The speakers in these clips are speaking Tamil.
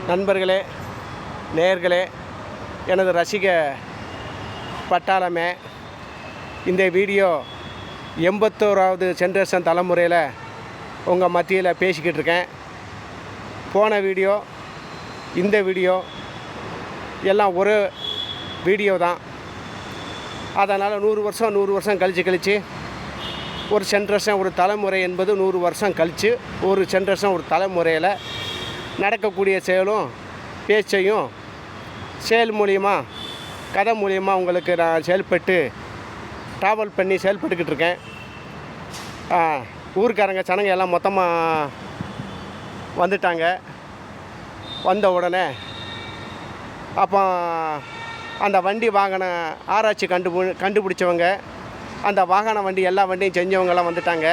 நண்பர்களே, நேயர்களே, எனது ரசிக பட்டாளமே, இந்த வீடியோ 81வது ஜென்ரேஷன் தலைமுறையில் உங்கள் மத்தியில் பேசிக்கிட்டு இருக்கேன். போன வீடியோ இந்த வீடியோ எல்லாம் ஒரு வீடியோ தான். அதனால் 100 வருஷம் கழித்து ஒரு ஜென்ரேஷன் ஒரு தலைமுறை என்பது 100 வருஷம் கழித்து ஒரு ஜென்ரேஷன் ஒரு தலைமுறையில் நடக்கக்கூடிய செயலும் பேச்சையும் செயல் மூலியமாக கதை மூலியமாக உங்களுக்கு நான் ட்ராவல் பண்ணி செயல்பட்டுக்கிட்டு இருக்கேன். ஊருக்காரங்க ஜனங்க எல்லாம் மொத்தமாக வந்துட்டாங்க. வந்த உடனே அப்போ அந்த வண்டி வாகன ஆராய்ச்சி கண்டுபிடிச்சவங்க, அந்த வாகன வண்டி எல்லா வண்டியும் செஞ்சவங்கெல்லாம் வந்துட்டாங்க.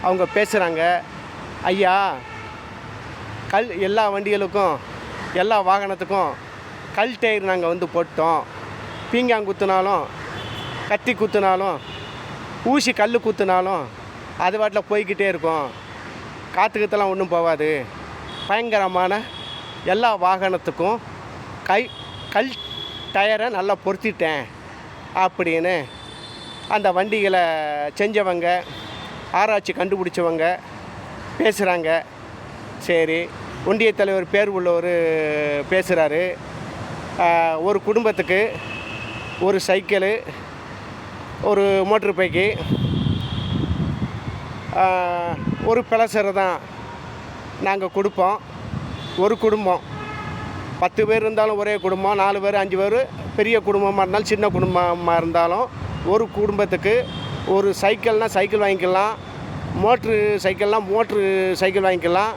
அவங்க பேசுகிறாங்க, ஐயா எல்லா வண்டிகளுக்கும் எல்லா வாகனத்துக்கும் கல் டயர் நாங்கள் போட்டோம். பீங்காங் குத்துனாலும் கத்தி குத்துனாலும் ஊசி கல் குத்துனாலும் அது வாட்டில் போய்கிட்டே இருக்கும். காற்றுக்கத்தெல்லாம் ஒன்றும் போகாது. பயங்கரமான எல்லா வாகனத்துக்கும் கல் டயரை நல்லா பொருத்திட்டேன் அப்படின்னு அந்த வண்டிகளை செஞ்சவங்க, ஆராய்ச்சி கண்டுபிடிச்சவங்க பேசுகிறாங்க. சரி, ஒன்றிய தலைவர் பேர் உள்ளவர் பேசுகிறாரு. ஒரு குடும்பத்துக்கு ஒரு சைக்கிளு, ஒரு மோட்ரு பைக்கு, ஒரு பிளஸரை தான் நாங்கள் கொடுப்போம். ஒரு குடும்பம் 10 பேர் இருந்தாலும் ஒரே குடும்பம், 4 பேர் 5 பேர் பெரிய குடும்பமாக இருந்தாலும் சின்ன குடும்பமாக இருந்தாலும் ஒரு குடும்பத்துக்கு ஒரு சைக்கிள்னால் சைக்கிள் வாங்கிக்கலாம், மோட்ரு சைக்கிள் வாங்கிக்கலாம்,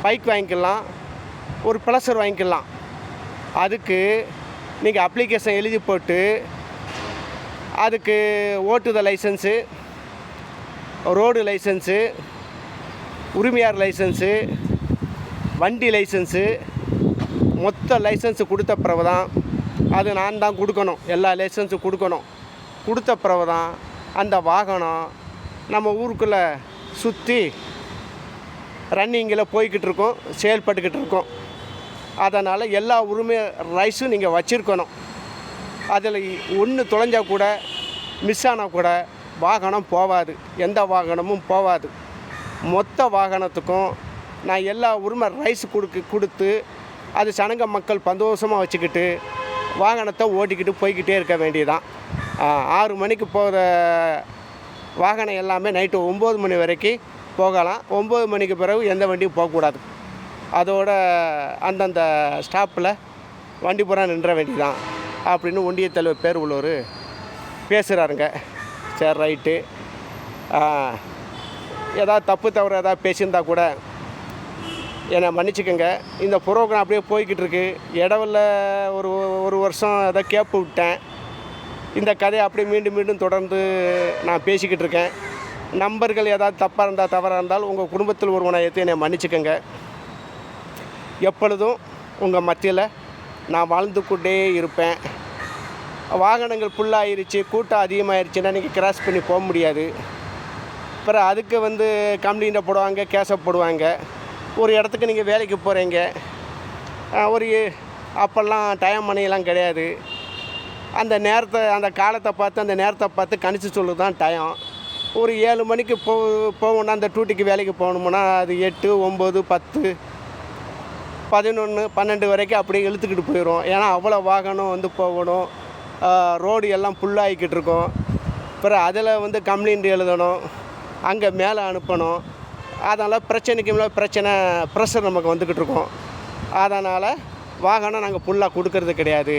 பைக் வாங்கிக்கலாம், ஒரு பிளஸர் வாங்கிக்கலாம். அதுக்கு நீங்கள் அப்ளிகேஷன் எழுதி போட்டு அதுக்கு ஓட்டுதல் லைசன்ஸு, ரோடு லைசன்ஸு, உரிமையார் லைசன்ஸு, வண்டி லைசன்ஸு, மொத்த லைசன்ஸு கொடுத்த பிறகு தான், அது நான் தான் கொடுக்கணும், எல்லா லைசன்ஸும் கொடுத்த பிறகு தான் அந்த வாகனம் நம்ம ஊருக்குள்ளே சுற்றி ரன்னிங்கில் போய்கிட்டு இருக்கோம், செயல்பட்டுக்கிட்டு இருக்கோம். அதனால் எல்லா உரிமை ரைஸும் நீங்கள் வச்சுருக்கணும். அதில் ஒன்று தொலைஞ்சால் கூட மிஸ் ஆனால் கூட வாகனம் போகாது, எந்த வாகனமும் போகாது. மொத்த வாகனத்துக்கும் நான் எல்லா உரிமை ரைஸ் கொடுத்து அது சனங்க மக்கள் சந்தோஷமாக வச்சுக்கிட்டு வாகனத்தை ஓட்டிக்கிட்டு போய்கிட்டே இருக்க வேண்டியதான். 6 மணிக்கு போகிற வாகனம் எல்லாமே நைட்டு 9 மணி வரைக்கும் போகலாம். 9 மணிக்கு பிறகு எந்த வண்டியும் போகக்கூடாது. அதோட அந்தந்த ஸ்டாப்பில் வண்டி பூரா நின்ற வேண்டியதான் அப்படின்னு ஒன்றிய தலைவர் பேர் உள்ளவர் பேசுகிறாருங்க. சரி, ரைட்டு. ஏதாவது தப்பு தவறு ஏதாவது பேசியிருந்தா கூட என்னை மன்னிச்சுக்கோங்க. இந்த ப்ரோக்ராம் அப்படியே போய்கிட்டு இருக்கு. இடவில் ஒரு வருஷம் ஏதோ கேப்பு விட்டேன். இந்த கதையை அப்படியே மீண்டும் தொடர்ந்து நான் பேசிக்கிட்டு இருக்கேன். நம்பர்கள் ஏதாவது தவறாக இருந்தால் உங்கள் குடும்பத்தில் ஒருவனை ஏற்று என்னை மன்னிச்சுக்கோங்க. எப்பொழுதும் உங்கள் மத்தியில் நான் வாழ்ந்து கொண்டே இருப்பேன். வாகனங்கள் ஃபுல்லாகிருச்சு, கூட்டம் அதிகமாகிருச்சுன்னா நீங்கள் கிராஸ் பண்ணி போக முடியாது. அப்புறம் அதுக்கு கம்ப்ளைண்ட்டை போடுவாங்க, கேஸை போடுவாங்க. ஒரு இடத்துக்கு நீங்கள் வேலைக்கு போகிறீங்க, அப்போல்லாம் டைம் மணியெல்லாம் கிடையாது. அந்த காலத்தை பார்த்து அந்த நேரத்தை பார்த்து கணிச்சு சொல்லுது தான் டைம். ஒரு 7 மணிக்கு போகணுன்னா அந்த டியூட்டிக்கு வேலைக்கு போகணுமுன்னா அது 8, 9, 10, 11, 12 வரைக்கும் அப்படியே இழுத்துக்கிட்டு போயிடும். ஏன்னா அவ்வளோ வாகனம் போகணும். ரோடு எல்லாம் ஃபுல்லாகிக்கிட்டு இருக்கும். அப்புறம் அதில் கம்ப்ளைண்ட் எழுதணும், அங்கே மேலே அனுப்பணும். அதனால் பிரச்சனைக்கு மேலே ப்ரெஷர் நமக்கு வந்துக்கிட்டு இருக்கோம். அதனால் வாகனம் நாங்கள் ஃபுல்லாக கொடுக்கறது கிடையாது.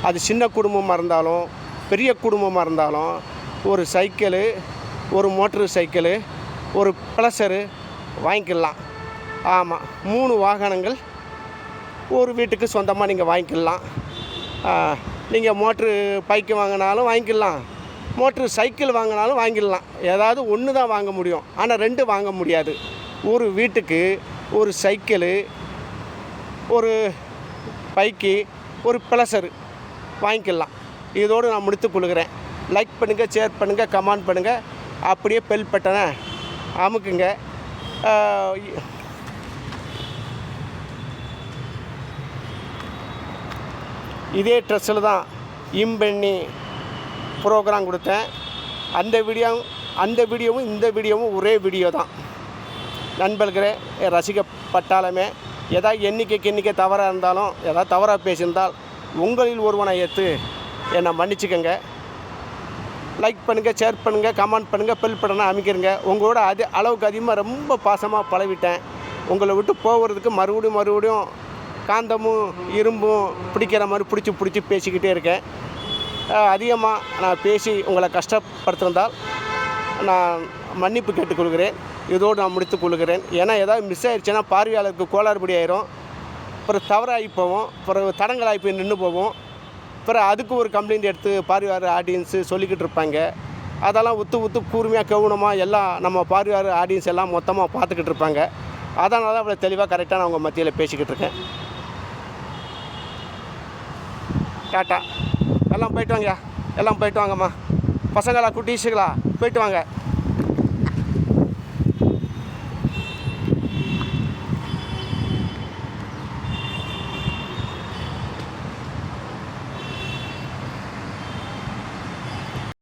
அது சின்ன குடும்பமாக இருந்தாலும் பெரிய குடும்பமாக இருந்தாலும் ஒரு சைக்கிளு, ஒரு மோட்ரு சைக்கிளு, ஒரு பிளஸரு வாங்கிக்கலாம். ஆமாம், 3 வாகனங்கள் ஒரு வீட்டுக்கு சொந்தமாக நீங்கள் வாங்கிக்கலாம். நீங்கள் மோட்ரு பைக்கு வாங்கினாலும் வாங்கிக்கலாம், மோட்ரு சைக்கிள் வாங்கினாலும் வாங்கிடலாம். ஏதாவது ஒன்று தான் வாங்க முடியும், ஆனால் 2 வாங்க முடியாது. ஒரு வீட்டுக்கு ஒரு சைக்கிளு, ஒரு பைக்கு, ஒரு பிளஸரு வாங்கிக்கலாம். இதோடு நான் முடித்துக்கொள்கிறேன். லைக் பண்ணுங்கள், ஷேர் பண்ணுங்கள், கமெண்ட் பண்ணுங்கள். அப்படியே பெல் பட்டனை அமுக்குங்க. இதே ட்ரெஸ்ஸில் தான் இம்பெண்ணி ப்ரோக்ராம் கொடுத்தேன். அந்த வீடியோவும் இந்த வீடியோவும் ஒரே வீடியோ தான். நண்பர்களே, ரசிக பட்டாளமே, ஏதாவது எண்ணிக்கை தவறாக இருந்தாலும், ஏதாவது தவறாக பேசியிருந்தால் உங்களில் ஒருவனை ஏற்று என்னை மன்னிச்சுக்கோங்க. லைக் பண்ணுங்கள், ஷேர் பண்ணுங்கள், கமெண்ட் பண்ணுங்கள், பெல் பட்டனை அமைக்கிறங்க. உங்களோட அளவுக்கு அதிகமாக ரொம்ப பாசமாக பழகிட்டேன். உங்களை விட்டு போகிறதுக்கு மறுபடியும் காந்தமும் இரும்பும் பிடிக்கிற மாதிரி பிடிச்சி பேசிக்கிட்டே இருக்கேன். அதிகமாக நான் பேசி உங்களை கஷ்டப்படுத்திருந்தால் நான் மன்னிப்பு கேட்டுக்கொள்கிறேன். இதோடு நான் முடித்துக் கொள்கிறேன். ஏன்னா ஏதாவது மிஸ் ஆயிடுச்சுன்னா பார்வையாளருக்கு கோளாறுபடி ஆயிரும். அப்புறம் தவறாகி போவோம், அப்புறம் தடங்களாகி போய் நின்று போவோம். அப்புறம் அதுக்கு ஒரு கம்ப்ளைண்ட் எடுத்து பார்வையாளர் ஆடியன்ஸு சொல்லிக்கிட்டு இருப்பாங்க. அதெல்லாம் உத்து கூர்மையாக கவனமாக எல்லாம் நம்ம பார்வையாளர் ஆடியன்ஸ் எல்லாம் மொத்தமாக பார்த்துக்கிட்டு இருப்பாங்க. அதனால தான் அவ்வளோ தெளிவாக கரெக்டாக நான் உங்கள் மத்தியில் பேசிக்கிட்டு இருக்கேன். டாட்டா. எல்லாம் போய்ட்டு வாங்க, எல்லாம் போய்ட்டு வாங்கம்மா. பசங்களா, குட்டீஸுங்களா, போய்ட்டு வாங்க.